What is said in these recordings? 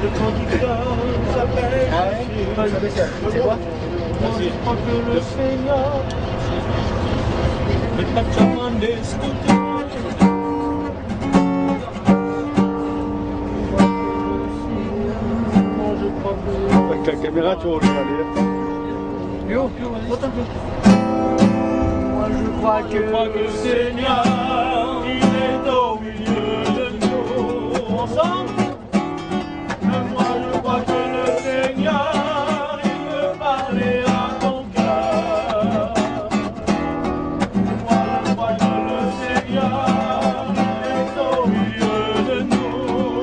Le conducteur s'appelle. Ah ouais. C'est quoi? Je crois que le Seigneur est pas chaman des scooters. Avec la caméra, tu vois, on aller. Yo, vas-y. Moi je crois que Le Seigneur, il est au milieu de nous. Ensemble. Moi je crois que le Seigneur, il veut parler à ton cœur. Moi je crois que le Seigneur, il est au milieu de nous.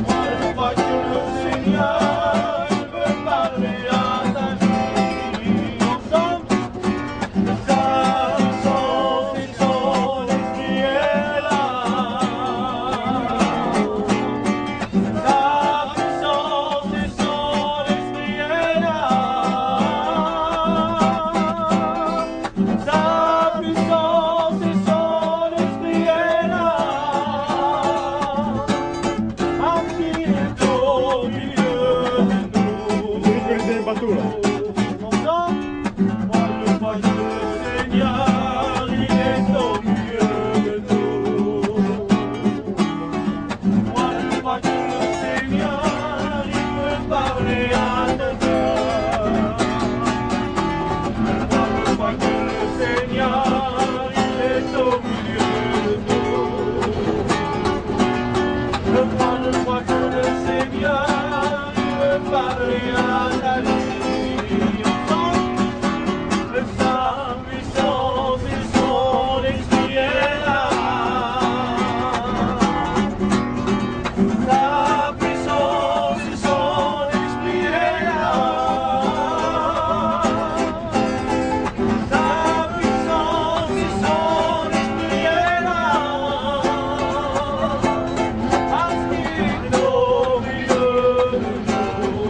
Moi je crois que le Seigneur, il veut parler à ta vie. Ensemble, sa puissance et son esprit est là. Sa puissance et son esprit est là. Sa puissance et son esprit est là. Parce qu'il est au milieu de nous. Je vais des bateaux là. Ensemble, moi je crois que le Seigneur, il est au milieu de nous. Moi je crois que le Seigneur, il veut parler à ton cœur. Moi je crois que le Seigneur, il est au milieu de nous. Moi je crois que le Seigneur, il veut parler à ta vie. Ensemble, sa puissance et son esprit est là. Sa puissance et son esprit est là. Sa puissance et son esprit est là. Parce qu'il est au milieu de nous.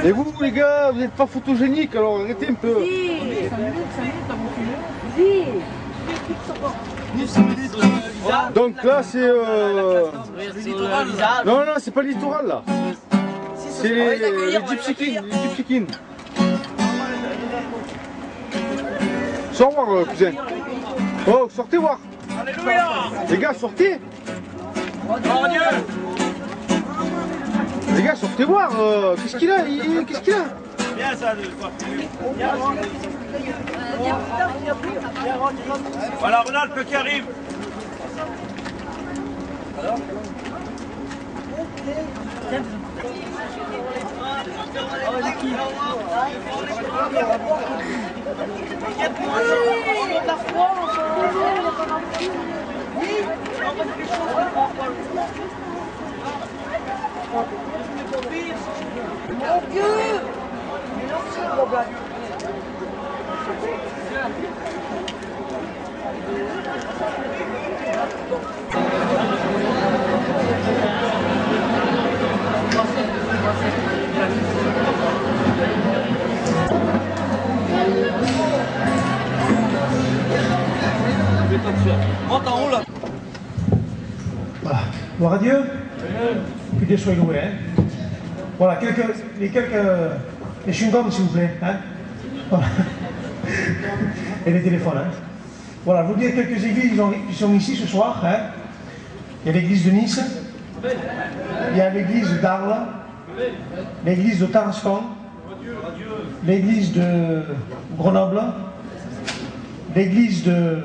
Et vous, les gars, vous n'êtes pas photogéniques, alors arrêtez un peu. Donc là, c'est. Non, non, c'est pas le littoral là. C'est les Gypsy Kings. Les Gypsy Kings. Sors voir, cousin. Oh, sortez voir. Alléluia. Les gars, sortez. Oh Dieu. Les gars, sortez voir. Qu'est-ce qu'il a? Qu'est-ce qu'il a? Bien ça de toi. Voilà Ronald qui arrive. Mon Dieu! Monte en haut là. Voilà. Gloire à Dieu. Que Dieu soit loué. Hein. Voilà, les chewing-gums s'il vous plaît. Hein. Voilà. Et les téléphones. Hein. Voilà, je vous dis quelques églises qui sont ici ce soir. Hein. Il y a l'église de Nice. Il y a l'église d'Arles. L'église de Tarascon. L'église de Grenoble. L'église de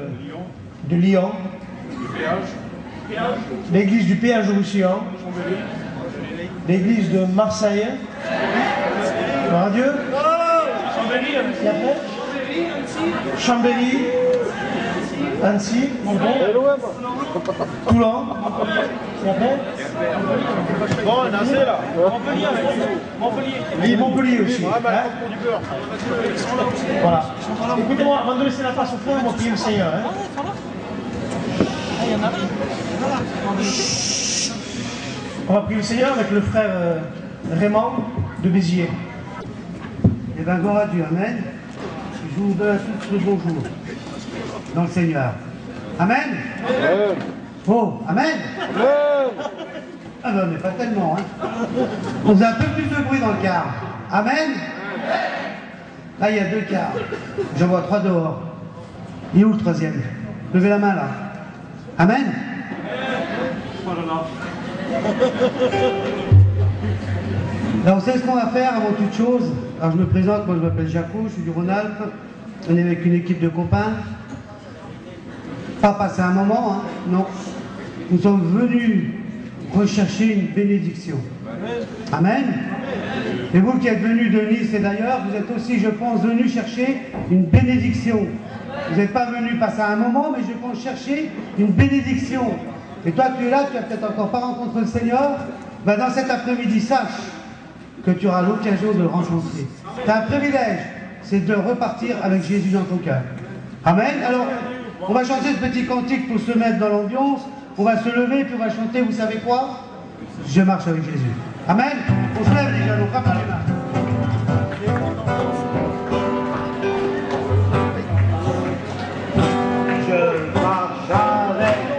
Lyon. L'église du Péage de Roussillon. L'église de Marseille. Gloire à Dieu. Et après Chambéry. Annecy, Toulon, et après Bon, on a assez là. et Montpellier aussi. Ouais, mais Hein? pour du beurre. Voilà. Écoutez-moi, avant de laisser la place au frère, on va prier le Seigneur. Hein? On va prier le Seigneur avec le frère Raymond de Béziers. Eh bien, gloire à Dieu, amen. Je vous donne à tous le bonjour dans le Seigneur. Amen. Oh, amen. Ah ben, mais pas tellement, hein. On a un peu plus de bruit dans le car. Amen. Là, il y a 2 cars. J'en vois 3 dehors. Il est où le 3e? Levez la main, là. Amen. Alors, vous savez ce qu'on va faire avant toute chose? Alors, je me présente, moi je m'appelle Jaco, je suis du Rhône-Alpes. On est avec une équipe de copains. Pas passer un moment, hein, non. Nous sommes venus rechercher une bénédiction. Amen. Et vous qui êtes venus de Nice et d'ailleurs, vous êtes aussi, je pense, venus chercher une bénédiction. Vous n'êtes pas venus passer un moment, mais je pense chercher une bénédiction. Et toi, tu es là, tu n'as peut-être encore pas rencontré le Seigneur. Ben, dans cet après-midi, sache que tu auras l'occasion de le rencontrer. Tu as un privilège, c'est de repartir avec Jésus dans ton cœur. Amen. Alors, on va chanter ce petit cantique pour se mettre dans l'ambiance. On va se lever, puis on va chanter, vous savez quoi? Je marche avec Jésus. Amen. On se lève déjà, on frappe dans les mains. Je marche avec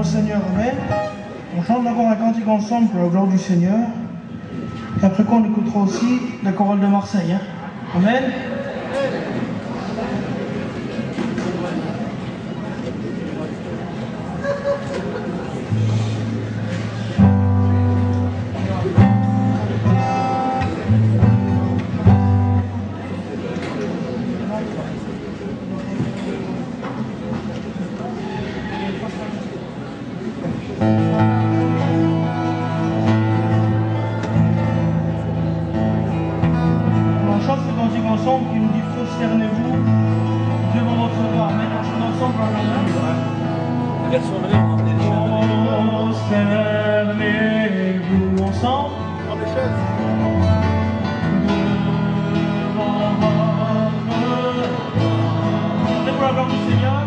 Seigneur, amen. On chante encore un cantique ensemble pour la gloire du Seigneur. Et après quoi, on écoutera aussi la chorale de Marseille. Hein. Amen. Qui nous dit prosternez-vous devant votre roi. Amen. On chante ensemble en l'honneur. La version de l'heure, Prosternez-vous ensemble. on des chaises. Devant votre roi. C'est pour la gloire du Seigneur.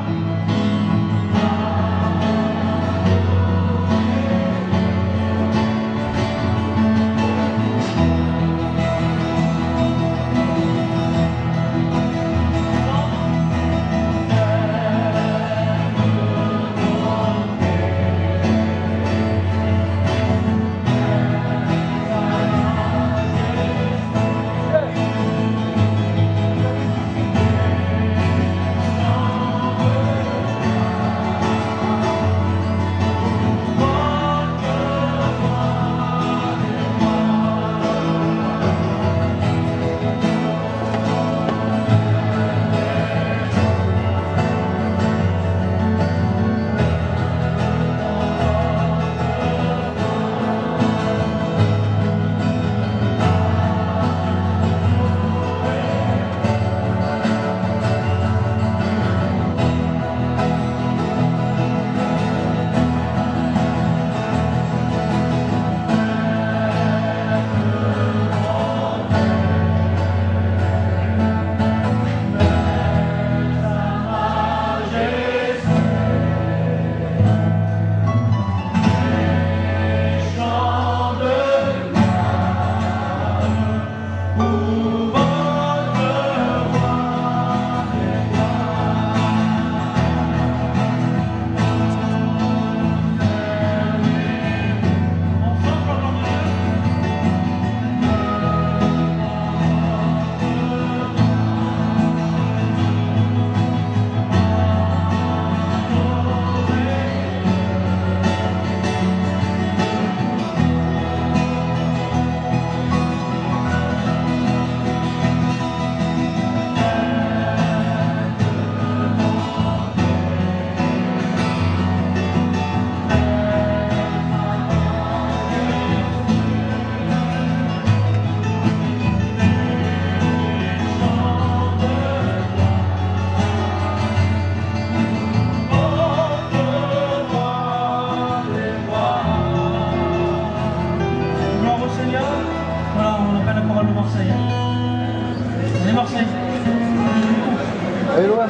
Allez, loin.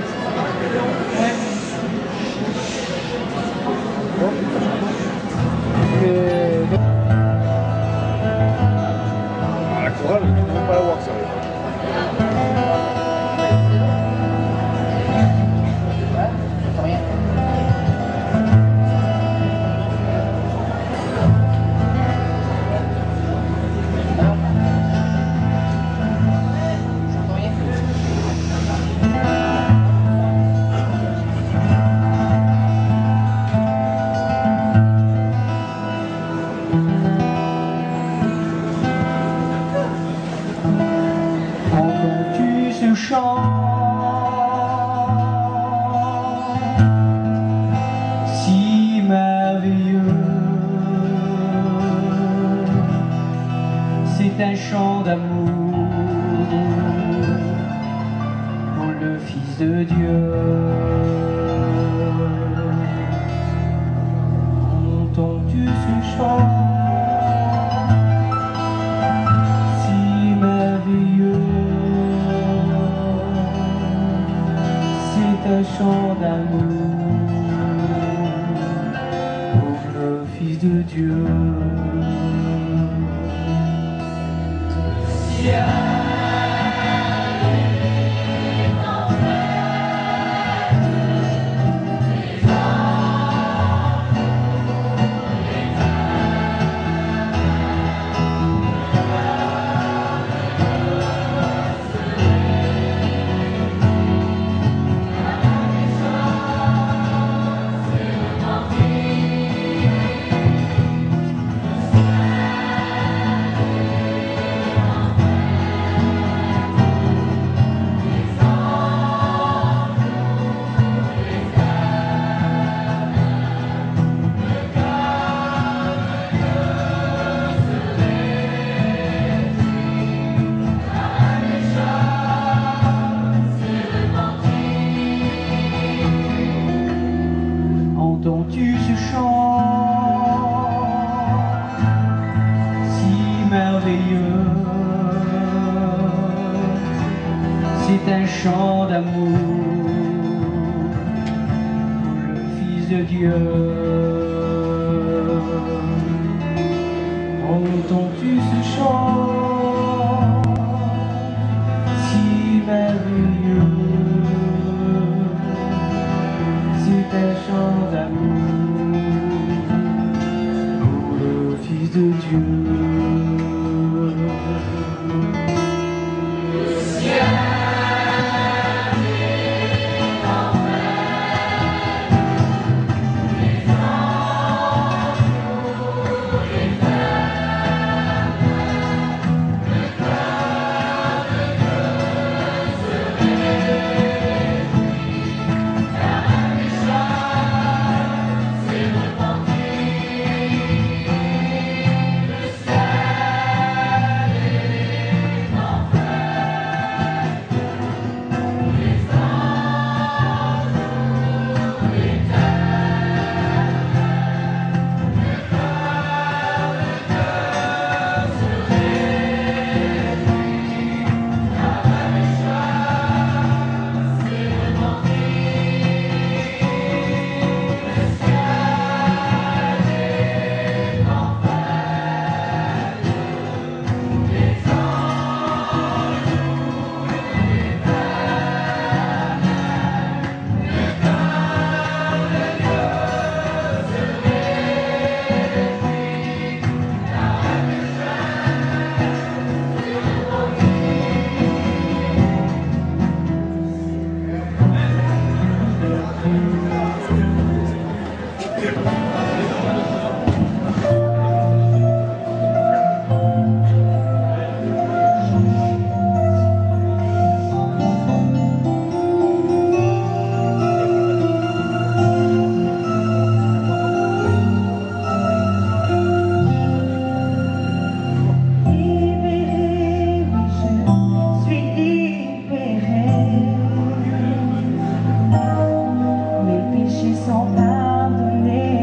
La chorale, tu ne peux pas la voir, ça. Entends-tu ce chant si merveilleux? C'est un chant d'amour pour le Fils de Dieu. Entends-tu ce chant si merveilleux? C'est un chant d'amour pour le Fils de Dieu. Entends-tu ce chant si merveilleux? C'est un chant d'amour pour le Fils de Dieu. Entends-tu ce chant si merveilleux? C'est un chant d'amour pour le Fils de Dieu. Mes péchés sont pardonnés.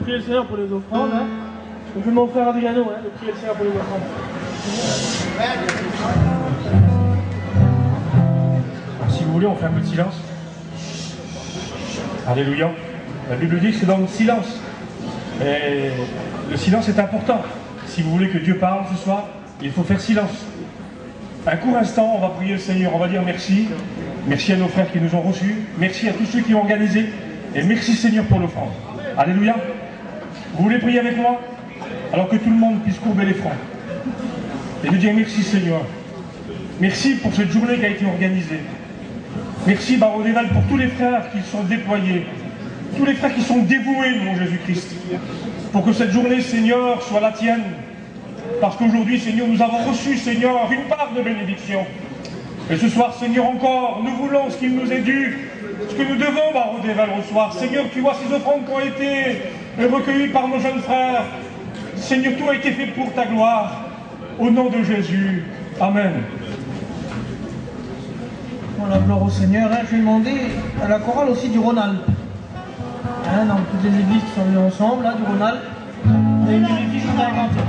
prier le Seigneur pour les offrandes. Hein. Donc, je vais mon frère Adriano de prier le Seigneur pour les offrandes. Si vous voulez, on fait un peu de silence. Alléluia. La Bible dit que c'est dans le silence. Et le silence est important. Si vous voulez que Dieu parle ce soir, il faut faire silence. Un court instant, on va prier le Seigneur, on va dire merci. Merci à nos frères qui nous ont reçus. Merci à tous ceux qui ont organisé. Et merci Seigneur pour l'offrande. Alléluia. Vous voulez prier avec moi? Alors que tout le monde puisse courber les fronts. Et nous dire merci Seigneur. Merci pour cette journée qui a été organisée. Merci Barreau d'Éval pour tous les frères qui sont déployés. Tous les frères qui sont dévoués, mon Jésus-Christ. Pour que cette journée, Seigneur, soit la tienne. Parce qu'aujourd'hui, Seigneur, nous avons reçu, Seigneur, une part de bénédiction. Et ce soir, Seigneur, encore, nous voulons ce qu'il nous est dû, ce que nous devons, Barreau d'Éval, recevoir. Seigneur, tu vois ces offrandes qui ont été recueillies par nos jeunes frères. Seigneur, tout a été fait pour ta gloire. Au nom de Jésus. Amen. Voilà, gloire au Seigneur. Hein. Je vais demander à la chorale aussi du Rhône-Alpes. Hein, dans toutes les églises qui sont venues ensemble, là, du Rhône-Alpes. On a une mélodie qu'on a inventée.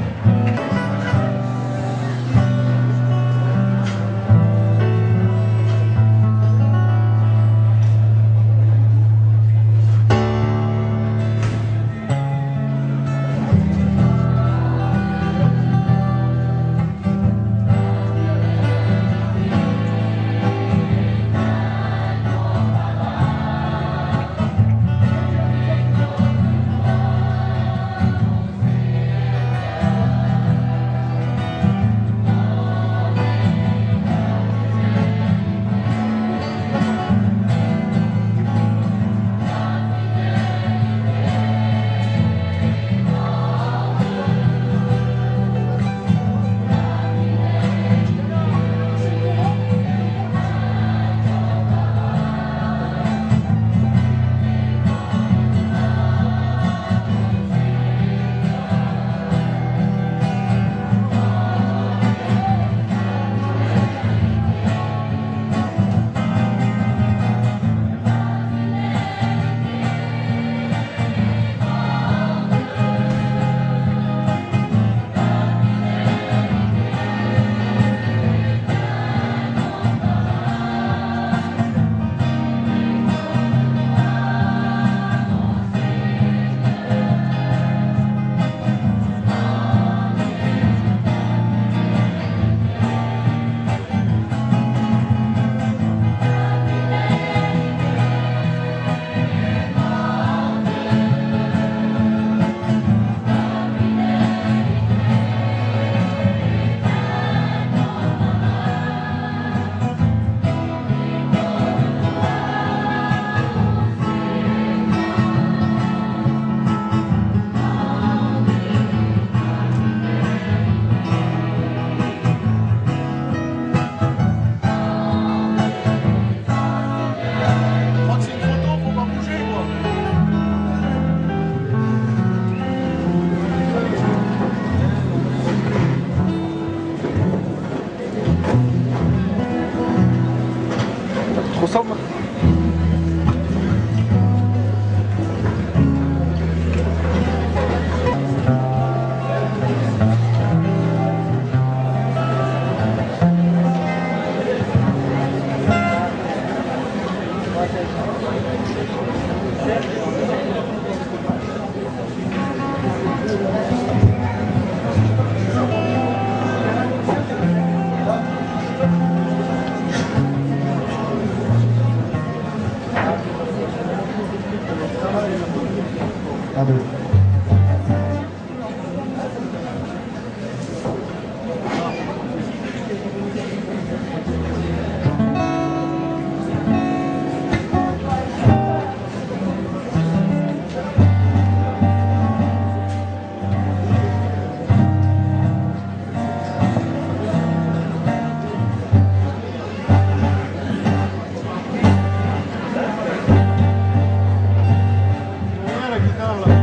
Ensemble. La guitare là.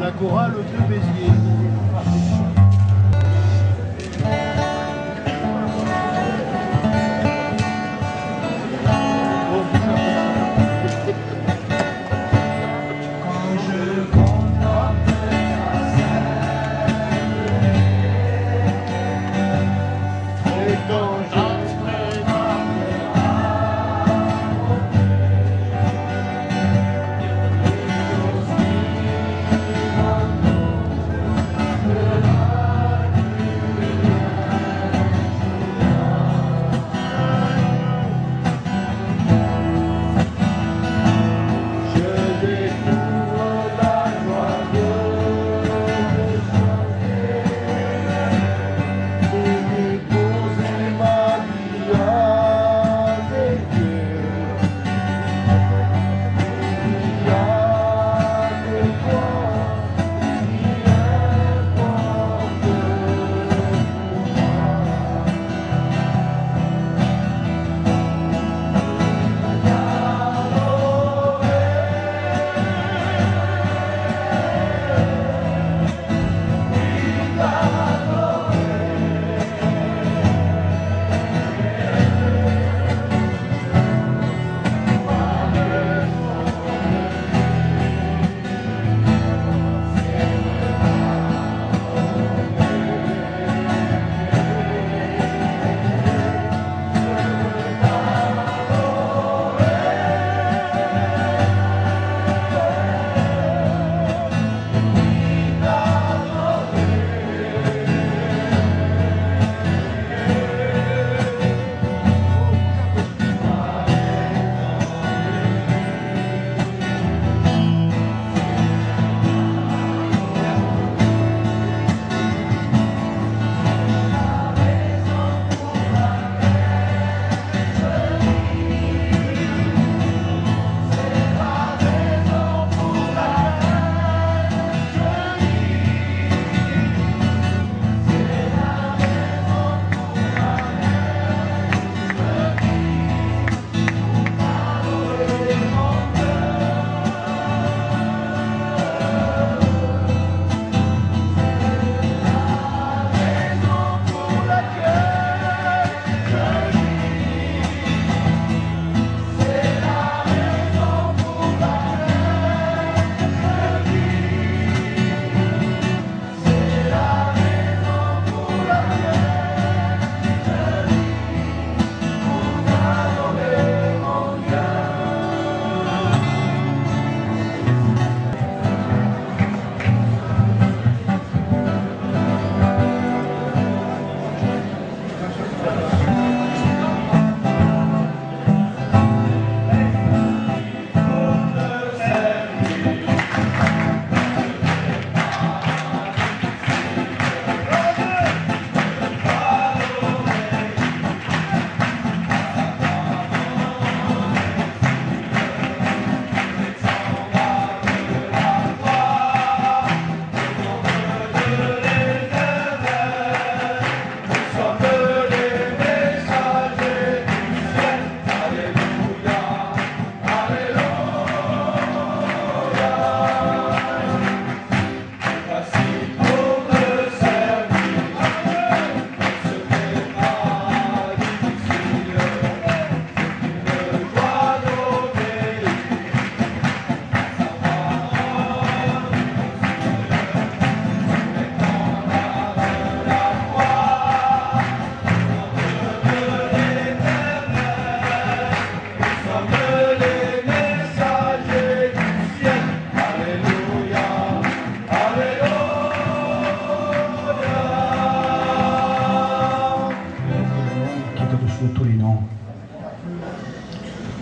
La chorale de Béziers.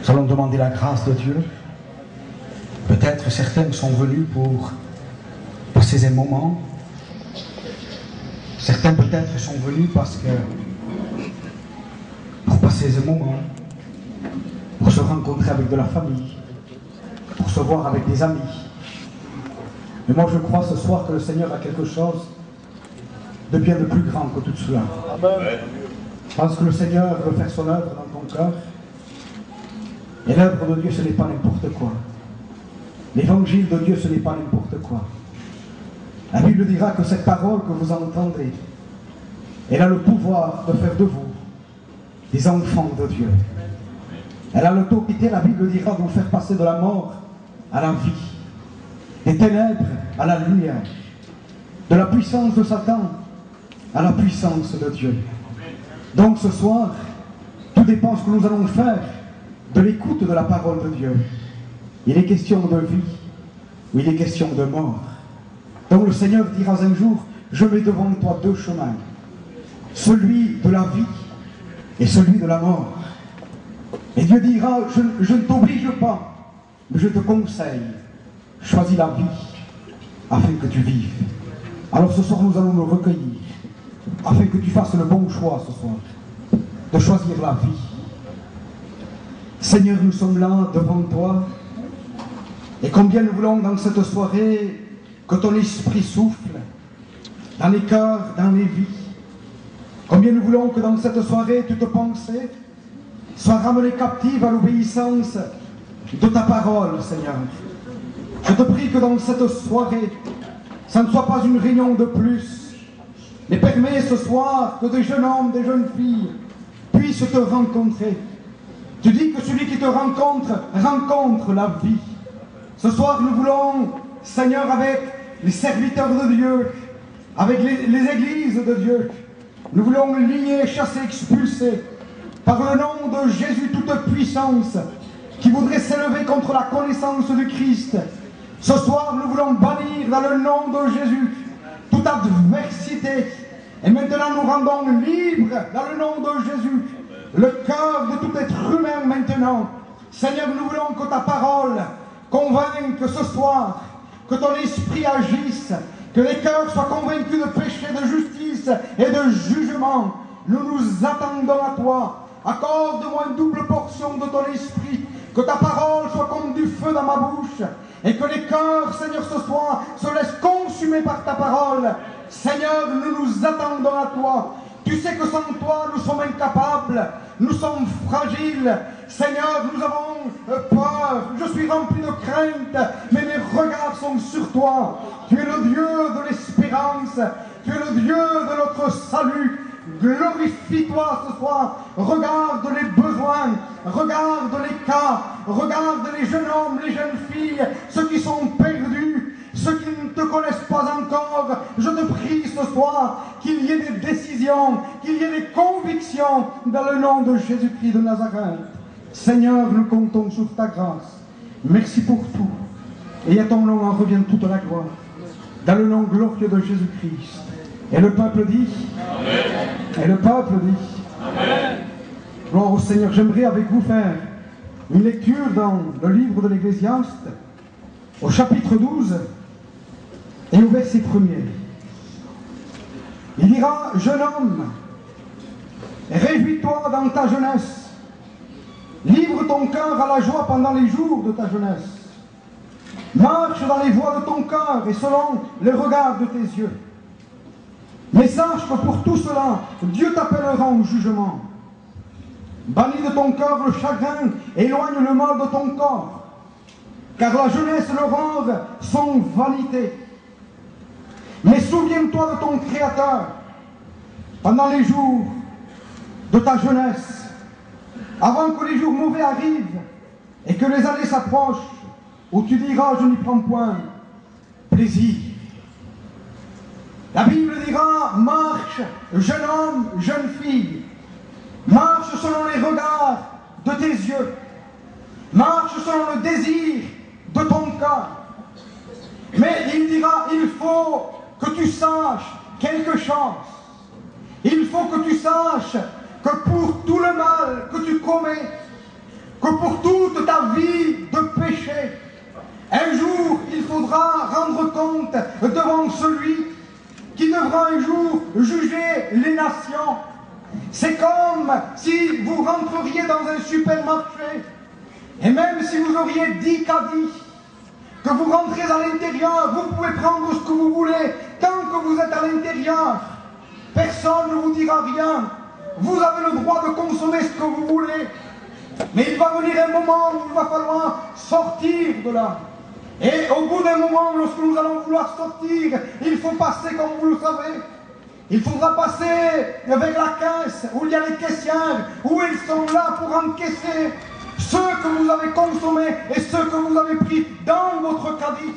Nous allons demander la grâce de Dieu. Peut-être certains sont venus pour passer un moment. Certains peut-être sont venus pour passer un moment, pour se rencontrer avec de la famille, pour se voir avec des amis. Mais moi je crois ce soir que le Seigneur a quelque chose de bien de plus grand que tout cela. Amen. Je pense que le Seigneur veut faire son œuvre dans ton cœur. Et l'œuvre de Dieu, ce n'est pas n'importe quoi. L'évangile de Dieu, ce n'est pas n'importe quoi. La Bible dira que cette parole que vous entendez, elle a le pouvoir de faire de vous des enfants de Dieu. Elle a l'autorité, la Bible dira, de vous faire passer de la mort à la vie, des ténèbres à la lumière, de la puissance de Satan à la puissance de Dieu. Donc ce soir, tout dépend de ce que nous allons faire de l'écoute de la parole de Dieu. Il est question de vie ou il est question de mort. Donc le Seigneur dira un jour, je mets devant toi deux chemins, celui de la vie et celui de la mort. Et Dieu dira, je ne t'oblige pas, mais je te conseille, choisis la vie afin que tu vives. Alors ce soir nous allons nous recueillir afin que tu fasses le bon choix ce soir, de choisir la vie. Seigneur, nous sommes là devant toi, et combien nous voulons dans cette soirée que ton esprit souffle dans les cœurs, dans les vies. Combien nous voulons que dans cette soirée, toute pensée soit ramenée captive à l'obéissance de ta parole, Seigneur. Je te prie que dans cette soirée, ça ne soit pas une réunion de plus, mais permets ce soir que des jeunes hommes, des jeunes filles puissent te rencontrer. Tu dis que celui qui te rencontre, rencontre la vie. Ce soir, nous voulons, Seigneur, avec les serviteurs de Dieu, avec les églises de Dieu, nous voulons lier, chasser, expulser, par le nom de Jésus, toute puissance qui voudrait s'élever contre la connaissance du Christ. Ce soir, nous voulons bannir dans le nom de Jésus toute adversité. Et maintenant, nous rendons libre dans le nom de Jésus le cœur de tout être humain maintenant. Seigneur, nous voulons que ta parole convainque ce soir, que ton esprit agisse, que les cœurs soient convaincus de péché, de justice et de jugement. Nous nous attendons à toi. Accorde-moi une double portion de ton esprit, que ta parole soit comme du feu dans ma bouche, et que les cœurs, Seigneur, ce soir, se laissent consumer par ta parole. Seigneur, nous nous attendons à toi. Tu sais que sans toi, nous sommes incapables, nous sommes fragiles. Seigneur, nous avons peur, je suis rempli de crainte, mais mes regards sont sur toi. Tu es le Dieu de l'espérance, tu es le Dieu de notre salut. Glorifie-toi ce soir, regarde les besoins, regarde les cas, regarde les jeunes hommes, les jeunes filles, ceux qui sont perdus, ceux qui ne te connaissent pas encore. Je te prie ce soir qu'il y ait des décisions, qu'il y ait des convictions dans le nom de Jésus-Christ de Nazareth. Seigneur, nous comptons sur ta grâce. Merci pour tout. Et à ton nom en revient toute la gloire. Dans le nom glorieux de Jésus-Christ. Et le peuple dit Amen. Et le peuple dit Amen. Gloire au Seigneur. J'aimerais avec vous faire une lecture dans le livre de l'Ecclésiaste, au chapitre 12 et au verset 1er. Il dira, jeune homme, réjouis-toi dans ta jeunesse, livre ton cœur à la joie pendant les jours de ta jeunesse, marche dans les voies de ton cœur et selon les regards de tes yeux. Mais sache que pour tout cela, Dieu t'appellera au jugement. Bannis de ton cœur le chagrin, éloigne le mal de ton corps, car la jeunesse et l'aurore sont vanité. Mais souviens-toi de ton Créateur pendant les jours de ta jeunesse, avant que les jours mauvais arrivent et que les années s'approchent, où tu diras, je n'y prends point plaisir. La Bible dira, marche, jeune homme, jeune fille, marche selon les regards de tes yeux, marche selon le désir de ton cœur. Mais il dira, il faut que tu saches quelque chose. Il faut que tu saches que pour tout le mal que tu commets, que pour toute ta vie de péché, un jour il faudra rendre compte devant celui qui devra un jour juger les nations. C'est comme si vous rentreriez dans un supermarché, et même si vous auriez 10 caddies, que vous rentrez à l'intérieur, vous pouvez prendre ce que vous voulez, tant que vous êtes à l'intérieur, personne ne vous dira rien. Vous avez le droit de consommer ce que vous voulez, mais il va venir un moment où il va falloir sortir de là. Et au bout d'un moment, lorsque nous allons vouloir sortir, il faut passer, comme vous le savez, il faudra passer avec la caisse, où il y a les caissières, où ils sont là pour encaisser ce que vous avez consommé et ce que vous avez pris dans votre caddie.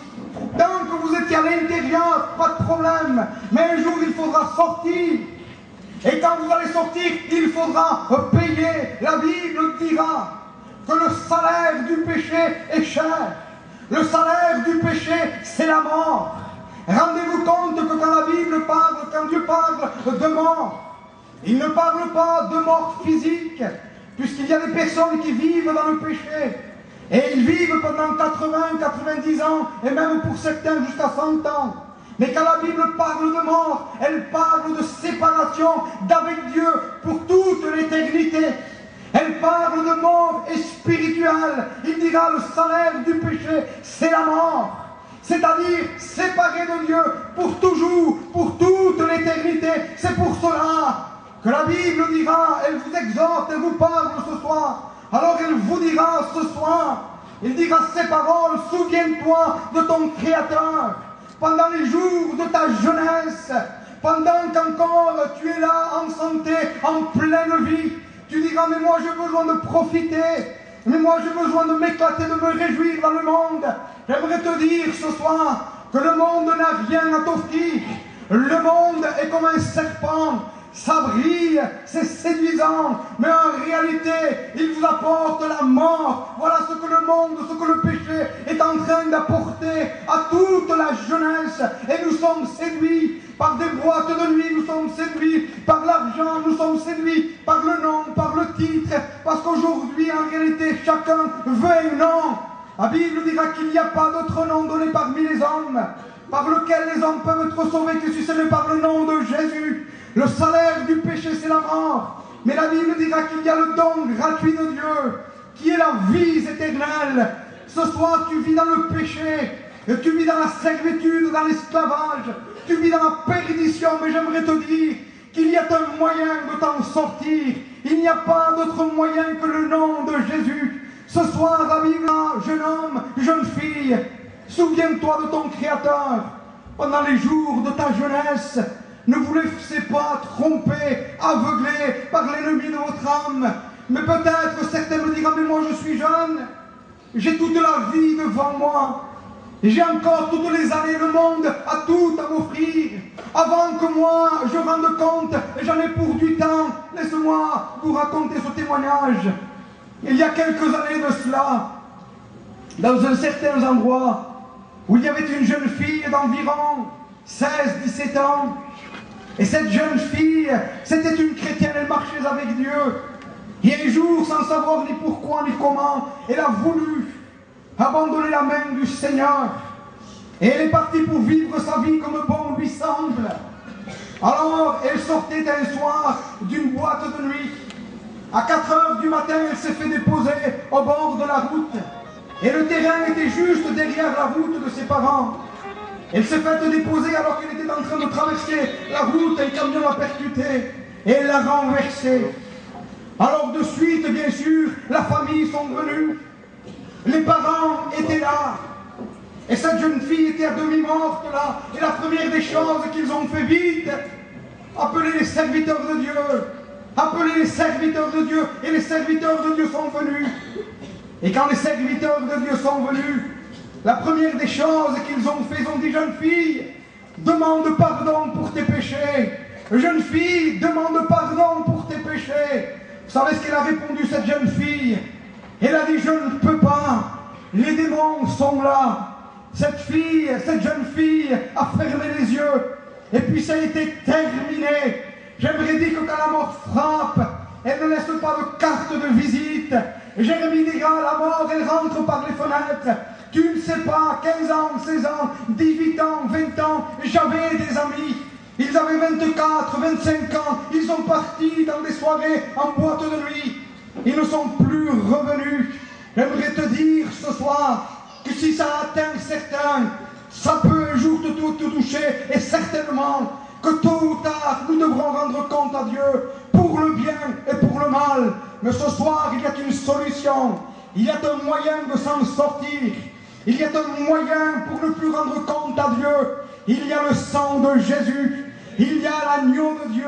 Tant que vous étiez à l'intérieur, pas de problème. Mais un jour, il faudra sortir. Et quand vous allez sortir, il faudra payer. La Bible dira que le salaire du péché est cher. Le salaire du péché, c'est la mort. Rendez-vous compte que quand la Bible parle, quand Dieu parle de mort, il ne parle pas de mort physique, puisqu'il y a des personnes qui vivent dans le péché. Et ils vivent pendant 80, 90 ans, et même pour certains jusqu'à 100 ans. Mais quand la Bible parle de mort, elle parle de séparation d'avec Dieu pour toute l'éternité. Elle parle de mort spirituelle. Il dira le salaire du péché, c'est la mort. C'est-à-dire séparé de Dieu pour toujours, pour toute l'éternité. C'est pour cela que la Bible dira, elle vous exhorte, elle vous parle ce soir. Alors elle vous dira ce soir, il dira ces paroles, souviens-toi de ton Créateur. Pendant les jours de ta jeunesse, pendant qu'encore tu es là en santé, en pleine vie, tu diras, mais moi j'ai besoin de profiter, mais moi j'ai besoin de m'éclater, de me réjouir dans le monde. J'aimerais te dire ce soir que le monde n'a rien à t'offrir. Le monde est comme un serpent. Ça brille, c'est séduisant, mais en réalité, il vous apporte la mort. Voilà ce que le monde, ce que le péché est en train d'apporter à toute la jeunesse. Et nous sommes séduits par des boîtes de nuit, nous sommes séduits par l'argent, nous sommes séduits par le nom, par le titre, parce qu'aujourd'hui, en réalité, chacun veut un nom. La Bible dira qu'il n'y a pas d'autre nom donné parmi les hommes, par lequel les hommes peuvent être sauvés que si ce n'est par le nom de Jésus. Le salaire du péché, c'est la mort. Mais la Bible dira qu'il y a le don gratuit de Dieu, qui est la vie éternelle. Ce soir, tu vis dans le péché, et tu vis dans la servitude, dans l'esclavage, tu vis dans la perdition, mais j'aimerais te dire qu'il y a un moyen de t'en sortir. Il n'y a pas d'autre moyen que le nom de Jésus. Ce soir, la Bible, jeune homme, jeune fille, souviens-toi de ton Créateur. Pendant les jours de ta jeunesse, ne vous laissez pas tromper, aveugler par l'ennemi de votre âme. Mais peut-être certains me diront, mais moi je suis jeune, j'ai toute la vie devant moi, j'ai encore toutes les années, le monde a tout à m'offrir. Avant que moi je rende compte, j'en ai pour du temps. Laisse-moi vous raconter ce témoignage. Il y a quelques années de cela, dans un certain endroit, où il y avait une jeune fille d'environ 16-17 ans. Et cette jeune fille, c'était une chrétienne, elle marchait avec Dieu. Et un jour, sans savoir ni pourquoi ni comment, elle a voulu abandonner la main du Seigneur. Et elle est partie pour vivre sa vie comme bon lui semble. Alors, elle sortait un soir d'une boîte de nuit. À 4 heures du matin, elle s'est fait déposer au bord de la route. Et le terrain était juste derrière la route de ses parents. Elle s'est faite déposer alors qu'elle était en train de traverser la route, un camion l'a percutée et elle l'a renversée. Alors de suite, bien sûr, la famille sont venus, les parents étaient là, et cette jeune fille était à demi morte là, et la première des choses qu'ils ont fait vite, appeler les serviteurs de Dieu, appeler les serviteurs de Dieu, et les serviteurs de Dieu sont venus. Et quand les serviteurs de Dieu sont venus, la première des choses qu'ils ont fait, ils ont dit, jeune fille, demande pardon pour tes péchés. Jeune fille, demande pardon pour tes péchés. Vous savez ce qu'elle a répondu, cette jeune fille? Elle a dit, je ne peux pas. Les démons sont là. Cette fille, cette jeune fille a fermé les yeux. Et puis ça a été terminé. J'aimerais dire que quand la mort frappe, elle ne laisse pas de carte de visite. Jérémie dira, la mort, elle rentre par les fenêtres. Tu ne sais pas, 15 ans, 16 ans, 18 ans, 20 ans, j'avais des amis. Ils avaient 24, 25 ans, ils sont partis dans des soirées en boîte de nuit. Ils ne sont plus revenus. J'aimerais te dire ce soir que si ça atteint certains, ça peut un jour te toucher, et certainement que tôt ou tard, nous devrons rendre compte à Dieu pour le bien et pour le mal. Mais ce soir, il y a une solution, il y a un moyen de s'en sortir. Il y a un moyen pour ne plus rendre compte à Dieu. Il y a le sang de Jésus. Il y a l'agneau de Dieu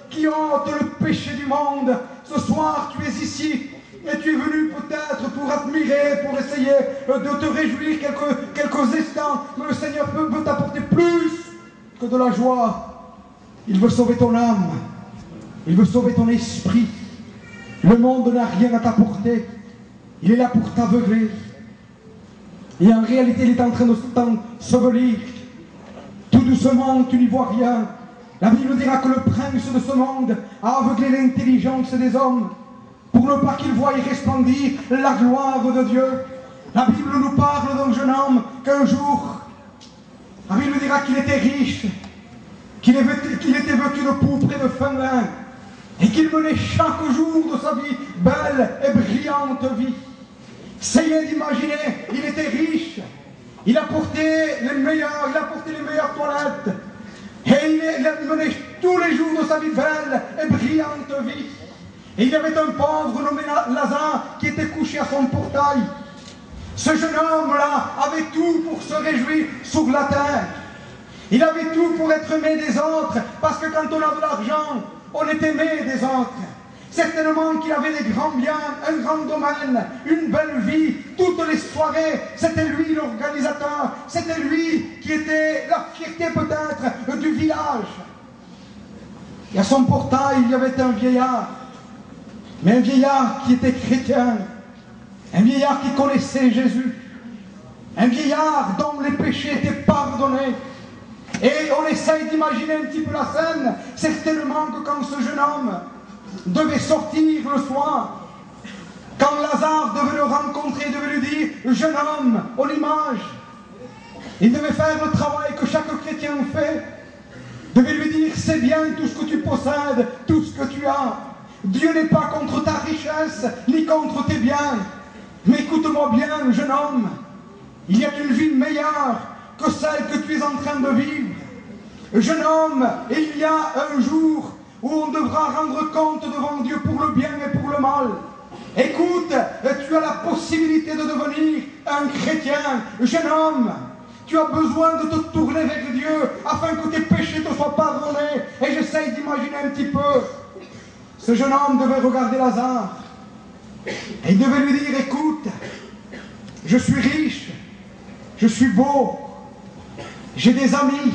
qui ôte le péché du monde. Ce soir, tu es ici et tu es venu peut-être pour admirer, pour essayer de te réjouir quelques instants. Mais le Seigneur veut t'apporter plus que de la joie. Il veut sauver ton âme. Il veut sauver ton esprit. Le monde n'a rien à t'apporter. Il est là pour t'aveugler. Et en réalité, il est en train de t'ensevelir. Tout doucement, tu n'y vois rien. La Bible dira que le prince de ce monde a aveuglé l'intelligence des hommes pour ne pas qu'ils voient resplendir la gloire de Dieu. La Bible nous parle d'un jeune homme qu'un jour, la Bible dira qu'il était riche, qu'il était vêtu de pourpre et de fin lin, et qu'il menait chaque jour de sa vie belle et brillante vie. Essayez d'imaginer, il était riche, il apportait les meilleures toilettes, et il menait tous les jours de sa vie belle et brillante vie. Et il y avait un pauvre nommé Lazare qui était couché à son portail. Ce jeune homme-là avait tout pour se réjouir sur la terre. Il avait tout pour être aimé des autres, parce que quand on a de l'argent, on est aimé des autres. Certainement qu'il avait des grands biens, un grand domaine, une belle vie, toutes les soirées, c'était lui l'organisateur, c'était lui qui était la fierté peut-être du village. Et à son portail, il y avait un vieillard, mais un vieillard qui était chrétien, un vieillard qui connaissait Jésus, un vieillard dont les péchés étaient pardonnés. Et on essaye d'imaginer un petit peu la scène, certainement que quand ce jeune homme devait sortir le soir, quand Lazare devait le rencontrer, devait lui dire « jeune homme, en image », il devait faire le travail que chaque chrétien fait, devait lui dire « c'est bien tout ce que tu possèdes, tout ce que tu as, Dieu n'est pas contre ta richesse, ni contre tes biens, mais écoute-moi bien, jeune homme, il y a une vie meilleure que celle que tu es en train de vivre. Jeune homme, il y a un jour où on devra rendre compte devant Dieu pour le bien et pour le mal. Écoute, tu as la possibilité de devenir un chrétien. Jeune homme, tu as besoin de te tourner vers Dieu afin que tes péchés te soient pardonnés. Et j'essaye d'imaginer un petit peu. Ce jeune homme devait regarder Lazare et il devait lui dire, écoute, je suis riche, je suis beau, j'ai des amis,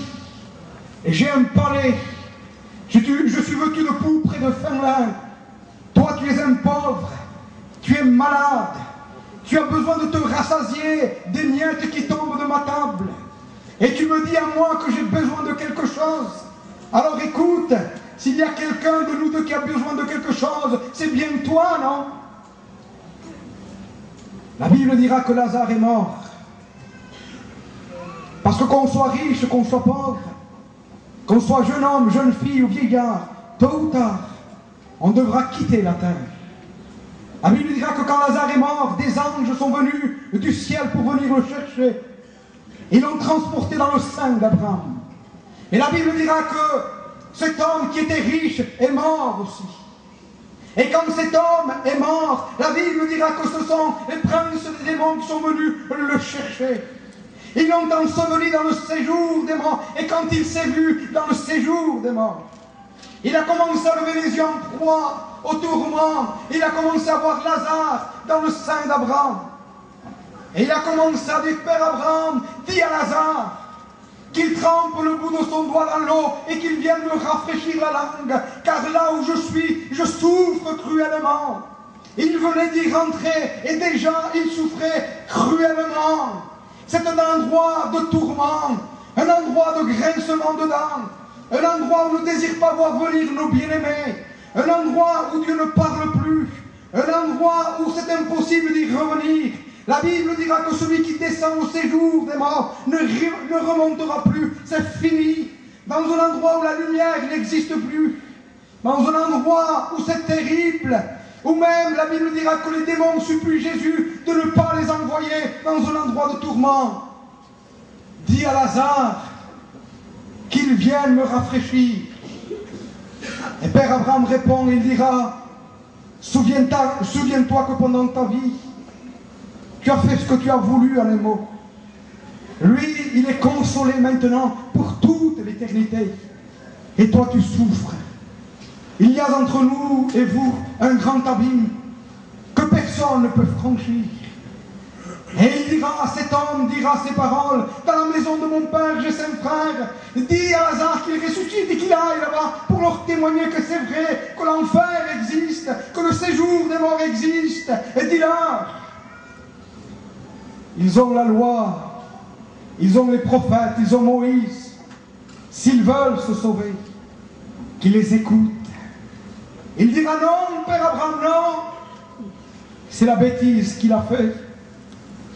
j'ai un palais, je suis vêtu de pourpre et de fin lin. Toi, tu es un pauvre, tu es malade, tu as besoin de te rassasier des miettes qui tombent de ma table. Et tu me dis à moi que j'ai besoin de quelque chose. Alors écoute, s'il y a quelqu'un de nous deux qui a besoin de quelque chose, c'est bien toi, non? La Bible dira que Lazare est mort. Parce que qu'on soit riche, qu'on soit pauvre, qu'on soit jeune homme, jeune fille ou vieillard, tôt ou tard, on devra quitter la terre. La Bible dira que quand Lazare est mort, des anges sont venus du ciel pour venir le chercher. Ils l'ont transporté dans le sein d'Abraham. Et la Bible dira que cet homme qui était riche est mort aussi. Et quand cet homme est mort, la Bible dira que ce sont les princes des démons qui sont venus le chercher. Ils l'ont enseveli dans le séjour des morts. Et quand il s'est vu dans le séjour des morts, il a commencé à lever les yeux en proie au tourment. Il a commencé à voir Lazare dans le sein d'Abraham. Et il a commencé à dire, Père Abraham, dis à Lazare qu'il trempe le bout de son doigt dans l'eau et qu'il vienne me rafraîchir la langue, car là où je suis, je souffre cruellement. Il venait d'y rentrer et déjà il souffrait cruellement. C'est un endroit de tourment, un endroit de grincement dedans, un endroit où on ne désire pas voir venir nos bien-aimés, un endroit où Dieu ne parle plus, un endroit où c'est impossible d'y revenir. La Bible dira que celui qui descend au séjour des morts ne remontera plus, c'est fini. Dans un endroit où la lumière n'existe plus, dans un endroit où c'est terrible, où même la Bible dira que les démons supplient Jésus de ne pas les envoyer dans un endroit de tourment. Dis à Lazare qu'il vienne me rafraîchir. Et Père Abraham répond, il dira, souviens-toi que pendant ta vie, tu as fait ce que tu as voulu, en les mots. Lui, il est consolé maintenant pour toute l'éternité. Et toi, tu souffres. Il y a entre nous et vous un grand abîme que personne ne peut franchir. Et il dira à cet homme, dira ces paroles, dans la maison de mon père, j'ai 5 frères, dis à Lazare qu'il ressuscite et qu'il aille là-bas pour leur témoigner que c'est vrai, que l'enfer existe, que le séjour des morts existe. Et dis-leur, ils ont la loi, ils ont les prophètes, ils ont Moïse. S'ils veulent se sauver, qu'ils les écoutent. Il dira non, Père Abraham, non. C'est la bêtise qu'il a fait.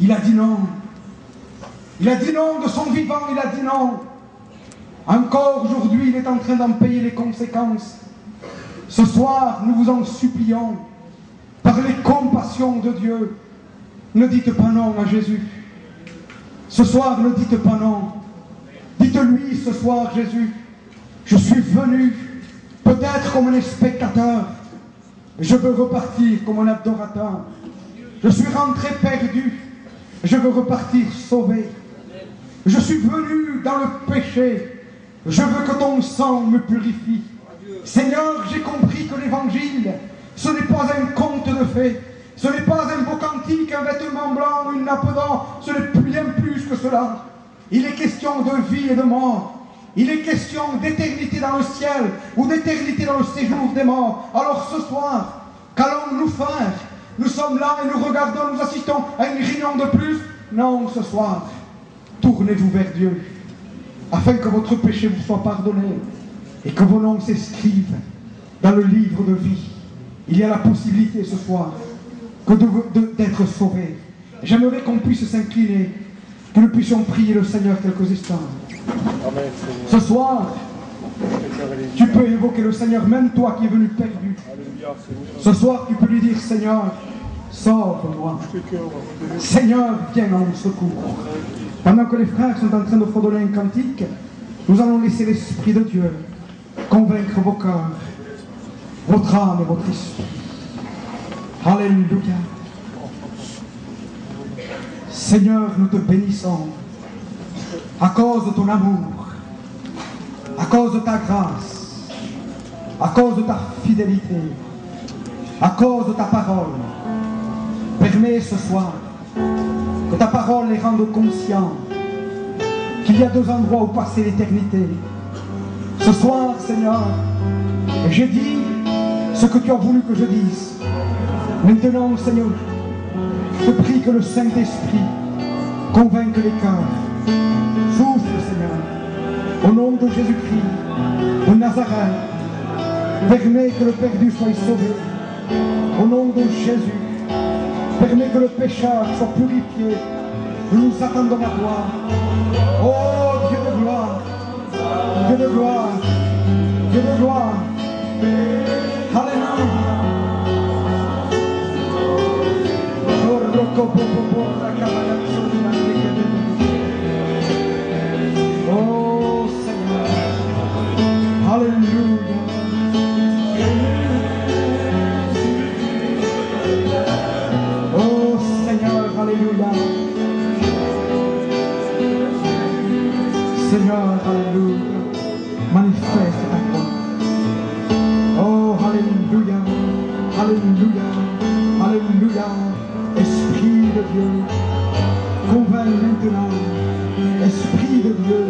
Il a dit non. Il a dit non de son vivant, il a dit non. Encore aujourd'hui, il est en train d'en payer les conséquences. Ce soir, nous vous en supplions, par les compassions de Dieu, ne dites pas non à Jésus. Ce soir, ne dites pas non. Dites-lui ce soir, Jésus, je suis venu peut-être comme un spectateur, mais je veux repartir comme un adorateur. Je suis rentré perdu, je veux repartir sauvé. Je suis venu dans le péché, je veux que ton sang me purifie. Seigneur, j'ai compris que l'évangile, ce n'est pas un conte de fées, ce n'est pas un beau cantique, un vêtement blanc, une nappe d'or, ce n'est bien plus que cela. Il est question de vie et de mort. Il est question d'éternité dans le ciel ou d'éternité dans le séjour des morts. Alors ce soir, qu'allons-nous faire? Nous sommes là et nous regardons, nous assistons à une réunion de plus. Non, ce soir, tournez-vous vers Dieu, afin que votre péché vous soit pardonné et que vos noms s'inscrivent dans le livre de vie. Il y a la possibilité ce soir que d'être sauvés. J'aimerais qu'on puisse s'incliner, que nous puissions prier le Seigneur quelques instants. Ce soir, tu peux évoquer le Seigneur, même toi qui es venu perdu. Ce soir, tu peux lui dire, Seigneur, sauve-moi. Seigneur, viens en mon secours. Pendant que les frères sont en train de fredonner un cantique, nous allons laisser l'Esprit de Dieu convaincre vos cœurs, votre âme et votre esprit. Alléluia. Seigneur, nous te bénissons à cause de ton amour, à cause de ta grâce, à cause de ta fidélité, à cause de ta parole. Permets ce soir que ta parole les rende conscients qu'il y a 2 endroits où passer l'éternité. Ce soir, Seigneur, j'ai dit ce que tu as voulu que je dise. Maintenant, Seigneur, je prie que le Saint-Esprit convainque les cœurs. Souffle, Seigneur, au nom de Jésus-Christ, de Nazareth. Permets que le perdu soit sauvé. Au nom de Jésus, permets que le pécheur soit purifié. Nous nous attendons à toi. Oh, Dieu de gloire, Dieu de gloire, Dieu de gloire. Alléluia. Oh Seigneur, Alléluia. Oh Seigneur, Alléluia. Seigneur, Alléluia. Manifeste ta gloire. Oh Alléluia, Alléluia, Alléluia. Esprit de Dieu, convainc maintenant. Esprit de Dieu,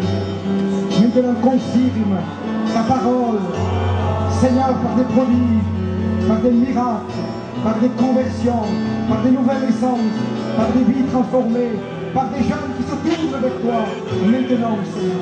maintenant confirme ta parole. Seigneur, par des prodiges, par des miracles, par des conversions, par des nouvelles naissances, par des vies transformées, par des jeunes qui se tournent vers toi. Maintenant, Seigneur.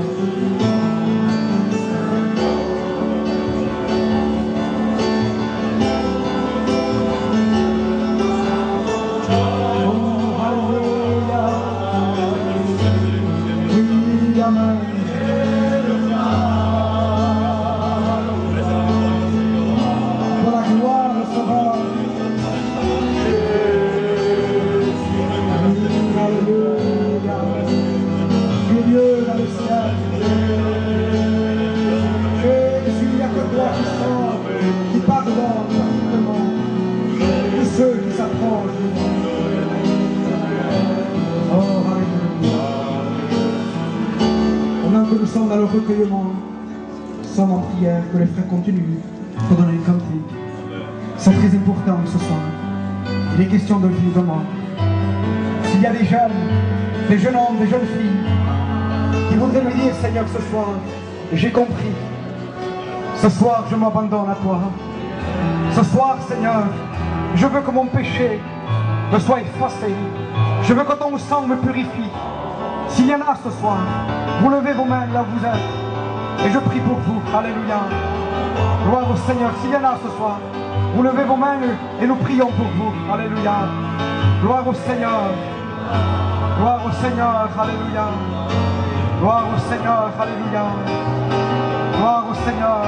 Dieu dans le ciel. Pendant que nous sommes dans le recueillement, nous sommes en prière, que les frères continuent pour donner un cantique. C'est très important ce soir. Il est question de vie ou de mort. S'il y a des jeunes hommes, des jeunes filles qui voudraient me dire, Seigneur, ce soir, j'ai compris. Ce soir, je m'abandonne à toi. Ce soir, Seigneur, je veux que mon péché me soit effacé. Je veux que ton sang me purifie. S'il y en a ce soir, vous levez vos mains là où vous êtes. Et je prie pour vous. Alléluia. Gloire au Seigneur. S'il y en a ce soir, vous levez vos mains et nous prions pour vous. Alléluia. Gloire au Seigneur. Gloire au Seigneur. Alléluia. Gloire au Seigneur. Alléluia. Gloire au Seigneur.